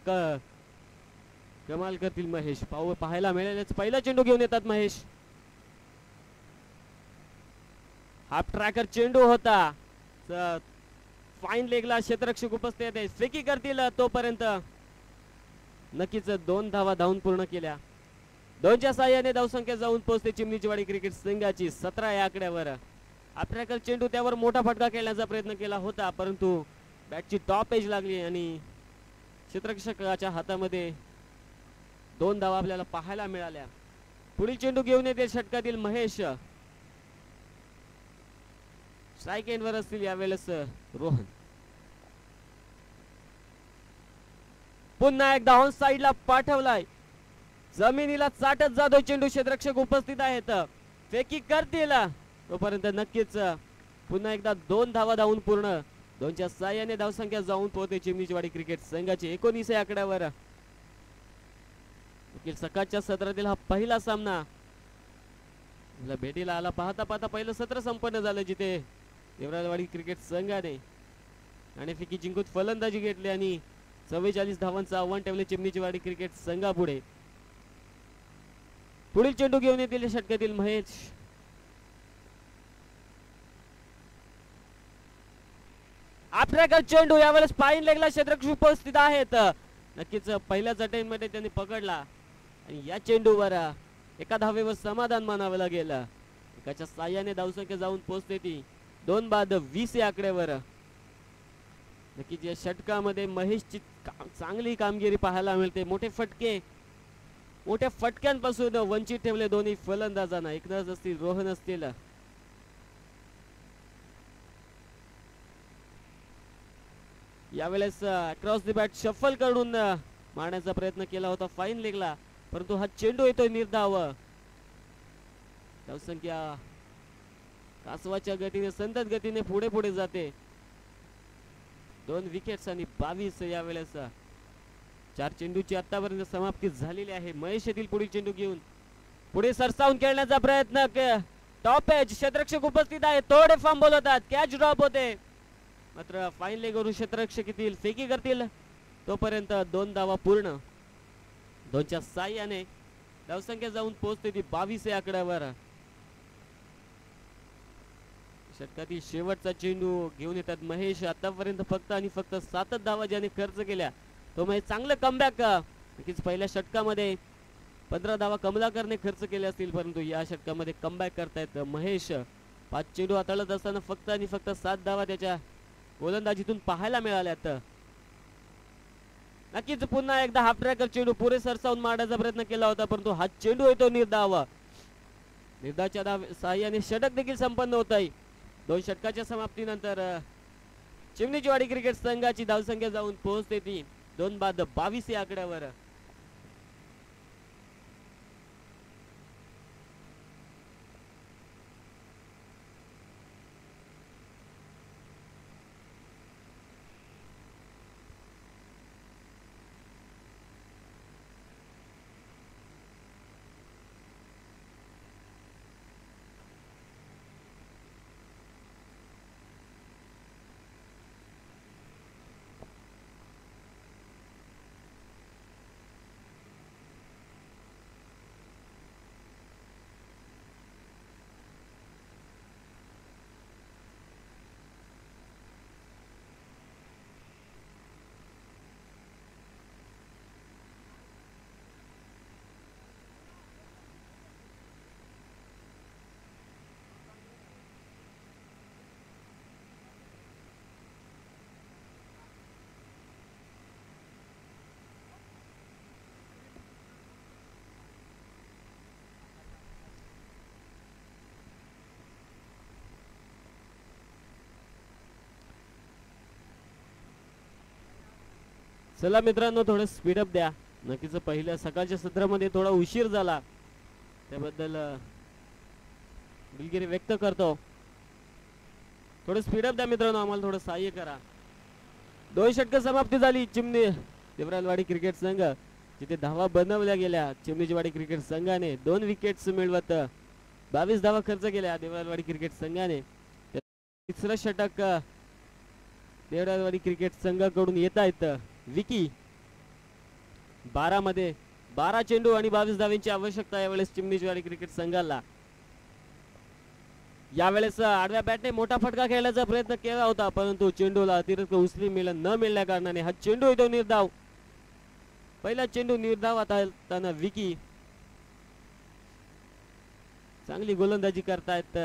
कमाल करतील महेश. पाहायला मिळालेच पहिला चेंडू घेऊन येतात महेश. हाफ ट्रॅकर चेंडू होता, फाईन लेगला क्षेत्ररक्षक उपस्थित आहे, फेकी करतील तोपर्यंत नक्कीच 2 धावा धावून पूर्ण केल्या. 2च्या साह्याने धावसंख्या जाऊन पोहोचते चिमणीचीवाडी क्रिकेट संघाची 17 या आकड्यावर. हाफ ट्रॅकर चेंडू त्यावर मोठा फटका खेळण्याचा प्रयत्न केला होता, परंतु बॅटची टॉप एज लागली आणि क्षेत्ररक्षकाच्या हातामध्ये 2 धावा आपल्याला पाहायला मिळाल्या. पुढील चेंडू घेऊन येते षटकातील महेश. स्ट्राईक एंडवर असतील यावेळेस रोहन. पुन्हा एकदा ऑन साइडला पाठवलाय, जमिनीला चाटत जाधव चेंडू, क्षेत्ररक्षक उपस्थित आहेत, फेकी करतील तोपर्यंत नक्कीच पुन्हा एकदा 2 धावा धावून पूर्ण. 2च्या साह्याने धावसंख्या जाऊन पोहोचते चिमणीचीवाडी क्रिकेट संघाची 19 या आकड्यावर. सकाळच्या सत्रातील हा पहिला सामना भेटीला आला. पाहता पाहता पहिलं सत्र संपन्न झालं, जिथे देवराजवाडी क्रिकेट संघाने नाणेफेकी जिंकून फलंदाजी घेतली आणि 44 धावांचं आव्हान ठेवले चिमणीचीवाडी क्रिकेट संघापुढे. पुढील चेंडू घेऊन येतील षटकातील महेश. आपल्याकडे चेंडू यावेळेस पाईन लेगला क्षेत्ररक्षक उपस्थित आहेत, नक्कीच पहिल्याच अटेम्प्टमध्ये त्यांनी पकडला आणि या चेंडूवर एका धावेवर समाधान मानावं लागेल. एकाच्या साह्याने धावसंख्या जाऊन पोहोचते ती 2 बाद 20 या आकड्यावर. नक्कीच या षटकामध्ये महेशची चांगली कामगिरी पाहायला मिळते. मोठ्या फटक्यांपासून वंचित ठेवले दोन्ही फलंदाजांना, एकनाथ असतील रोहन असतील. यावेळेस अक्रॉस द बॅट शफल करून मारण्याचा प्रयत्न केला होता फाईन लेगला, परंतु हा चेंडू येतोय निर्धाव. धावसंख्या कासवाच्या गतीने संतत गतीने पुढे पुढे जाते. 2 विकेट्स आणि 22 यावेळेस 4 चेंडूची आतापर्यंत समाप्ती झालेली आहे. महेश येथील पुढील चेंडू घेऊन पुढे सरसावून खेळण्याचा प्रयत्न, टॉप एज क्षेत्ररक्षक उपस्थित आहे, थोडे फंबल होतात, कॅच ड्रॉप होते, मात्र फाईन लेगवरून क्षेत्ररक्षक येथील फेकी करतील तोपर्यंत 2 धावा पूर्ण. 2च्या साह्याने धावसंख्या जाऊन पोहोचते ती 22 या आकड्यावर. षटकातील शेवटचा चेंडू घेऊन येतात महेश. आतापर्यंत फक्त आणि फक्त 7 धावा ज्याने खर्च केल्या तो म्हणजे चांगलं कमबॅक. नक्कीच पहिल्या षटकामध्ये 15 धावा कमलाकरने खर्च केले असतील, परंतु या षटकामध्ये कमबॅक करतायत महेश. 5 चेंडू हाताळत असताना फक्त आणि फक्त 7 धावा त्याच्या गोलंदाजीतून पाहायला मिळाल्यात. नक्कीच पुन्हा एकदा हाफ ट्रॅकर चेंडू पुढे सरसावून मारण्याचा प्रयत्न केला होता, परंतु हा चेंडू येतो निर्धाव. निर्धावच्या साह्याने षटक देखील संपन्न होत आहे. 2 षटकाच्या समाप्तीनंतर चिमणीचीवाडी क्रिकेट संघाची धावसंख्या जाऊन पोहोचते ती 2 बाद 22 या आकड्यावर. चला मित्रांनो, थोडं स्पीडअप द्या. नक्कीच पहिल्या सकाळच्या सत्रामध्ये थोडा उशीर झाला, त्याबद्दल दिलगिरी व्यक्त करतो. थोडं स्पीडअप द्या मित्रांनो, आम्हाला थोडं सहाय्य करा. 2 षटक समाप्ती झाली चिमणी देवराजवाडी क्रिकेट संघ, जिथे धावा बनवल्या गेल्या. चिमणीचीवाडी क्रिकेट संघाने 2 विकेट्स मिळवत 22 धावा खर्च केल्या देवराजवाडी क्रिकेट संघाने. तिसरं षटक देवराजवाडी क्रिकेट संघाकडून येत आहेत. विकी 12 मध्ये 12 चेंडू आणि 22 धावांची आवश्यकता यावेळेस चिमणीचवाडी क्रिकेट संघाला. यावेळेस आडव्या बॅटने मोठा फटका खेळण्याचा प्रयत्न केला होता, परंतु चेंडूला अतिरिक्त उचली न मिळल्या कारणाने हा चेंडू येतो निर्धाव. पहिला चेंडू निर्धावात असताना विकी चांगली गोलंदाजी करतायत.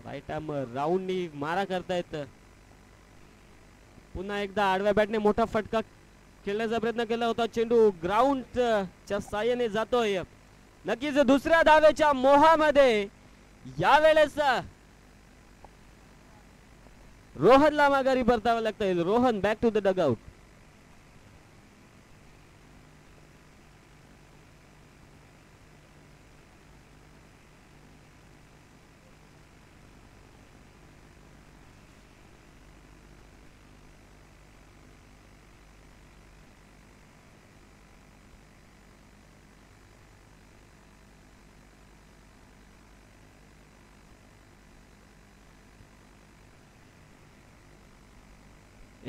राईट आर्म राऊंडनी मारा करतायत. पुन्हा एकदा आडव्या बॅटने मोठा फटका खेळण्याचा प्रयत्न केला होता. चेंडू ग्राउंडच्या साहाय्याने जातोय. नक्कीच दुसऱ्या धावेच्या मोहामध्ये यावेळेस रोहनला माघारी परतावं लागतंय. Rohan back to the dugout.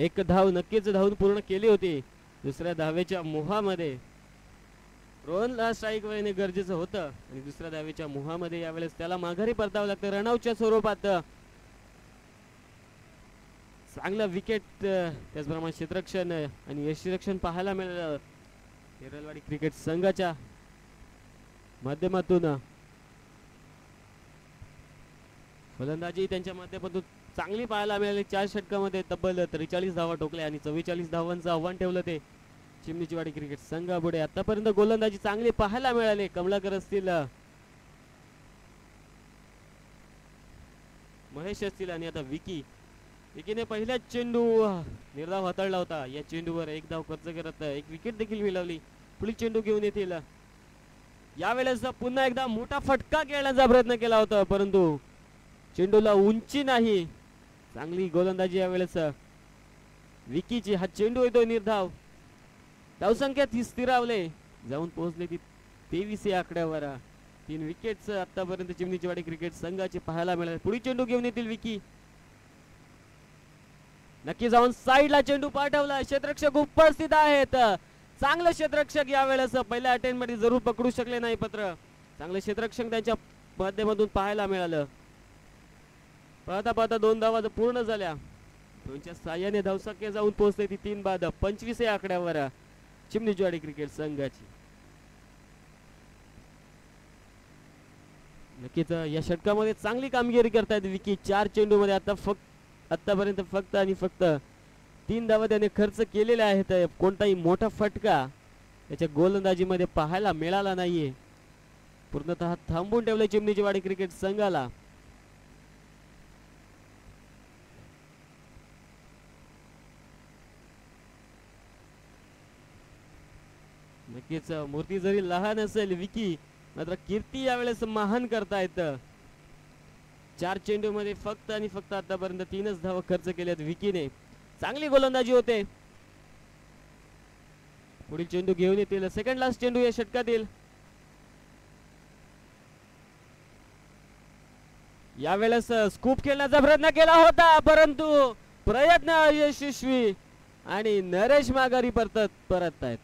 एक धाव नक्कीच धावून पूर्ण केली होती. दुसऱ्या धावेच्या मोहामध्ये रोहनला स्ट्राईक वेळेने गरजेचं होतं आणि दुसऱ्या धावेच्या मोहामध्ये यावेळेस त्याला माघारी परतावं लागतं रनआउटच्या स्वरूपात. चांगलं विकेट त्याचप्रमाणे क्षेत्ररक्षण आणि यष्टिरक्षण पाहायला मिळालं नेरळवाडी क्रिकेट संघाच्या माध्यमातून. फलंदाजी त्यांच्या माध्यमातून चांगली पाहायला मिळाली. 4 षटकामध्ये तब्बल 43 धावा ठोकल्या आणि 44 धावांचं आव्हान ठेवलं ते चिमणीचीवाडी क्रिकेट संघापुढे. आतापर्यंत गोलंदाजी चांगली पाहायला मिळाली. कमलाकर असतील, महेश असतील आणि आता विकीने पहिल्याच चेंडू निर्धाव हाताळला होता. या चेंडूवर एक धाव खर्च करत एक विकेट देखील मिळवली. पुढील चेंडू घेऊन येतील. यावेळेस पुन्हा एकदा मोठा फटका खेळण्याचा प्रयत्न केला होता, परंतु चेंडूला उंची नाही. चांगली गोलंदाजी यावेळेस विकीची. हा चेंडू येतोय निर्धाव. धावसंख्या स्थिरावले जाऊन पोहोचले ती 23 या आकड्यावर. 3 विकेट्स आतापर्यंत चिमणीचीवाडी क्रिकेट संघाचे पाहायला मिळाले. पुढील चेंडू घेऊन येतील विकी. नक्की जाऊन साईडला चेंडू पाठवला. क्षेत्ररक्षक उपस्थित आहेत. चांगलं क्षेत्ररक्षक यावेळेस पहिल्या अटेम्प्ट मध्ये जरूर पकडू शकले नाही पत्र. चांगलं क्षेत्ररक्षक त्यांच्या माध्यमातून पाहायला मिळालं. पाहता पाहता 2 धावा पूर्ण झाल्या. दोनच्या साह्याने धावसंख्या जाऊन पोहोचले ती 3 बाद 25 या आकड्यावर चिमणीचीवाडी क्रिकेट संघाची. नक्कीच या षटकामध्ये चांगली कामगिरी करतायत विकी. 4 चेंडू मध्ये आतापर्यंत फक्त आणि फक्त 3 धावा त्याने खर्च केलेल्या आहेत. कोणताही मोठा फटका त्याच्या गोलंदाजीमध्ये पाहायला मिळाला नाहीये. पूर्णतः थांबून ठेवले चिमणीचीवाडी क्रिकेट संघाला. नक्कीच मूर्ती जरी लहान असेल विकी, मात्र कीर्ती यावेळेस महान करतायत. 4 चेंडू मध्ये फक्त आणि फक्त आतापर्यंत 3च धावा खर्च केल्यात विकीने. चांगली गोलंदाजी होते. पुढील चेंडू घेऊन येतील. सेकंड लास्ट चेंडू या षटकातील. यावेळेस स्कूप खेळण्याचा प्रयत्न केला होता, परंतु प्रयत्न अयशस्वी आणि नरेश माघारी परत आहेत.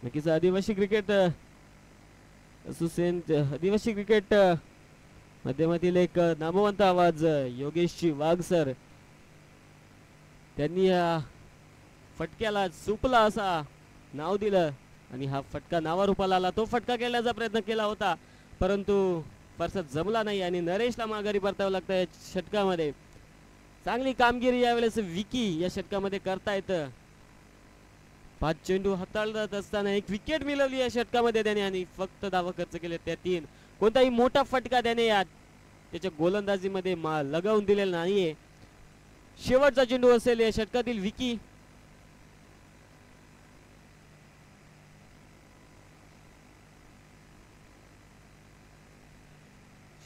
नक्कीच आदिवासी क्रिकेट आदिवासी क्रिकेट माध्यमातील एक नामवंत आवाज योगेशजी वाघ सर, त्यांनी या फटक्याला सुपला असा नाव दिलं आणि हा फटका नावारूपाला आला. तो फटका खेळण्याचा प्रयत्न केला होता, परंतु फारसा जमला नाही आणि नरेशला माघारी परतावं लागतं या षटकामध्ये. चांगली कामगिरी यावेळेस विकी या षटकामध्ये करतायत. 5 चेंडू हाताळत असताना 1 विकेट मिळवली या षटकामध्ये त्याने आणि फक्त धावा खर्च केले त्या 3. कोणताही मोठा फटका त्याने या त्याच्या गोलंदाजीमध्ये लगावून दिलेला नाहीये. शेवटचा चेंडू असेल या षटकातील विकी.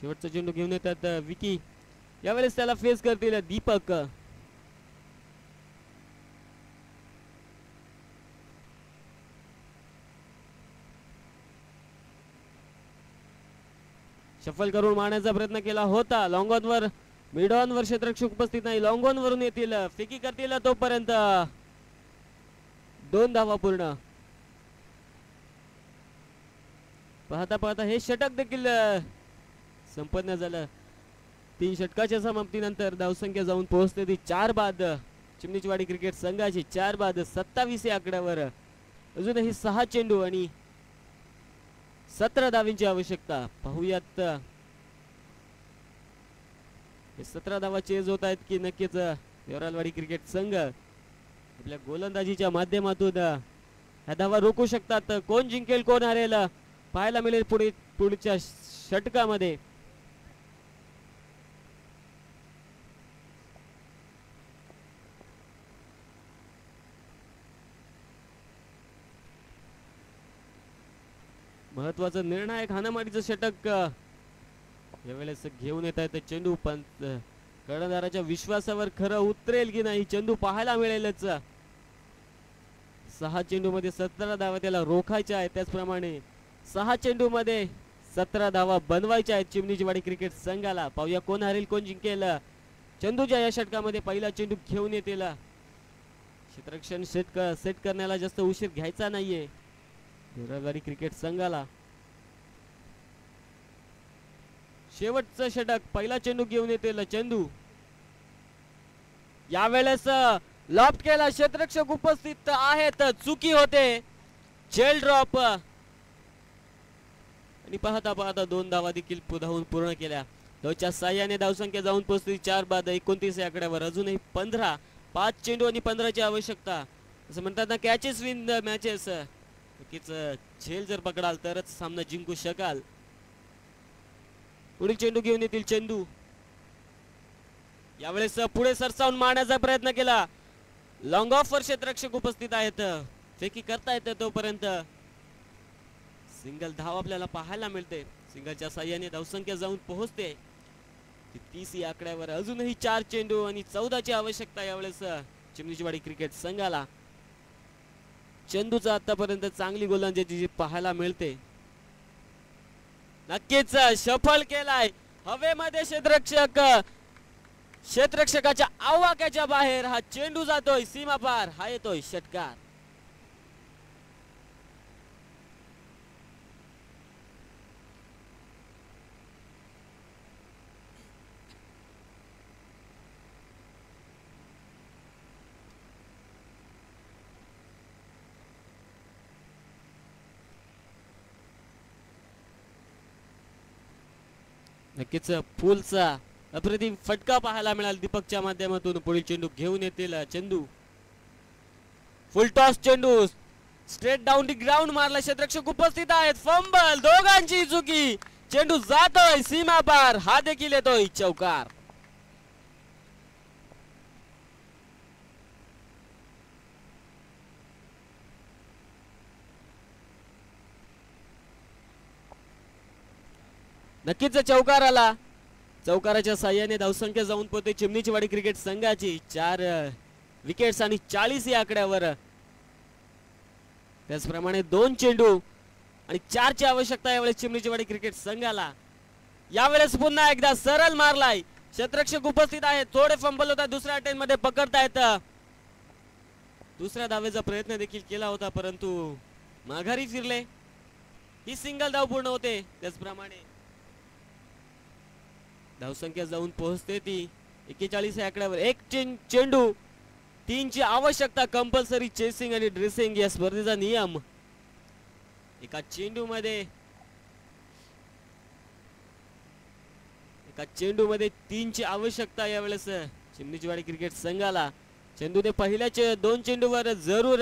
शेवटचा चेंडू घेऊन येतात विकी. यावेळेस त्याला फेस करतील दीपक. शफल करून मारण्याचा प्रयत्न केला होता. लॉंग ऑन वर, मिड ऑन वर क्षेत्ररक्षक उपस्थित नाही. लॉंग ऑन वरून येतील, फेकी करतील तोपर्यंत 2 धावा पूर्ण. पाहता पाहता हे षटक देखील संपन्न झालं. 3 षटकाच्या समाप्तीनंतर धावसंख्या जाऊन पोहोचते ती 4 बाद. चिमणीचीवाडी क्रिकेट संघाची 4 बाद 27 या आकड्यावर. अजूनही 6 चेंडू आणि 17 धावींची आवश्यकता. पाहूयात हे 17 धावा चेज होत आहेत की नक्कीच देवरालवाडी क्रिकेट संघ आपल्या गोलंदाजीच्या माध्यमातून ह्या धावा रोखू शकतात. कोण जिंकेल कोण हारेल पाहायला मिळेल पुढच्या षटकामध्ये. महत्वाचं निर्णायक हाणामारीचं षटक यावेळेस घेऊन येत आहेत चेंडू. पण कर्णधाराच्या विश्वासावर खरं उतरेल की नाही चेंडू पाहायला मिळेलच. 6 चेंडू मध्ये 17 धावा त्याला रोखायच्या आहेत. त्याचप्रमाणे 6 चेंडू मध्ये 17 धावा बनवायच्या आहेत चिमणीचीवाडी क्रिकेट संघाला. पाहूया कोण हरेल कोण जिंकेल. चेंडूच्या या षटकामध्ये पहिला चेंडू घेऊन येतील. क्षेत्ररक्षण सेट करण्याला जास्त उशीर घ्यायचा नाहीये देवरालवाडी क्रिकेट संघाला. शेवटचं षटक, पहिला चेंडू घेऊन येतील चेंडू. यावेळेस लॉफ्ट केला, क्षेत्ररक्षक उपस्थित आहेत, चुकी होते, जेल ड्रॉप. आणि पाहता पाहता 2 धावा देखील धावून पूर्ण केल्या. धावच्या साह्याने धावसंख्या जाऊन पोहोचली 4 बाद 29 या आकड्यावर. अजूनही 15, 5 चेंडू आणि 15ची आवश्यकता. असं म्हणतात ना, कॅचेस विन द मॅचेस. नक्कीच झेल जर पकडाल तरच सामना जिंकू शकाल. पुढील चेंडू घेऊन येतील चेंडू. यावेळेस पुढे सरसावून मारण्याचा प्रयत्न केला. लॉंग ऑफ वर क्षेत्ररक्षक उपस्थित आहेत, फेकी करता येते तोपर्यंत सिंगल धाव आपल्याला पाहायला मिळते. सिंगलच्या साह्याने धावसंख्या जाऊन पोहोचते 30 या आकड्यावर. अजूनही 4 चेंडू आणि 14ची आवश्यकता यावेळेस चिमणीचीवाडी क्रिकेट संघाला. चेंडूचा आतापर्यंत चांगली गोलंदाजी पाहायला मिळते. नक्कीच सफल केलाय हवेमध्ये क्षेत्ररक्षकाच्या आवाक्याच्या बाहेर हा चेंडू जातोय सीमा पार. हा येतोय षटकार. नक्कीच फुलचा अप्रतिम फटका पाहायला मिळाला दीपकच्या माध्यमातून. पुढील चेंडू घेऊन येतील चेंडू. फुल टॉस चेंडू स्ट्रेट डाऊन दी ग्राउंड मारला. क्षेत्ररक्षक उपस्थित आहेत, फंबल, दोघांची चुकी. चेंडू जातोय सीमा पार. हा देखील येतोय चौकार. नक्कीच चौकार आला. चौकाराच्या साह्याने धावसंख्या जाऊन पोहोचते चिमणीचीवाडी क्रिकेट संघाची 4 विकेट्स आणि 40 या आकड्यावर. त्याचप्रमाणे 2 चेंडू आणि 4 ची आवश्यकता यावेळेस चिमणीचीवाडी क्रिकेट संघाला. यावेळेस पुन्हा एकदा सरळ मारलाय. क्षेत्ररक्षक उपस्थित आहेत, थोडे फंबल होता, दुसऱ्या अटेम्प्ट मध्ये पकडतायत. दुसऱ्या धावेचा प्रयत्न देखील केला होता परंतु माघारी फिरले. ही सिंगल धाव पूर्ण होते. त्याचप्रमाणे धावसंख्या जाऊन पोहोचते ती 41 या आकड्यावर. 1 चेंडू 3 ची आवश्यकता. कंपल्सरी चेसिंग आणि ड्रेसिंग या स्पर्धेचा नियम. एका चेंडू मध्ये 3 ची आवश्यकता यावेळेस चिमणीचीवाडी क्रिकेट संघाला. चेंडूने पहिल्या 2 चेंडूवर जरूर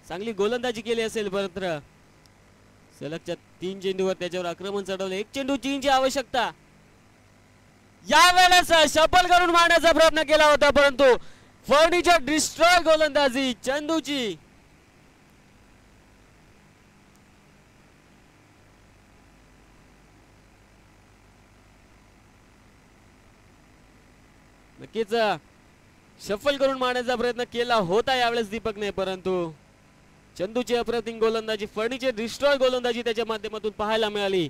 चांगली गोलंदाजी केली असेल, परंतु सलगच्या 3 चेंडूवर त्याच्यावर आक्रमण चढवले. 1 चेंडू 3 ची आवश्यकता. यावेळेस सफल करून मारण्याचा प्रयत्न केला होता परंतु फर्निचर डिस्ट्रॉय गोलंदाजी चेंडूची. नक्कीच शफल करून मारण्याचा प्रयत्न केला होता यावेळेस दीपकने, परंतु चंदूची अप्रतिम गोलंदाजी, फर्निचर डिस्ट्रॉय गोलंदाजी त्याच्या माध्यमातून पाहायला मिळाली.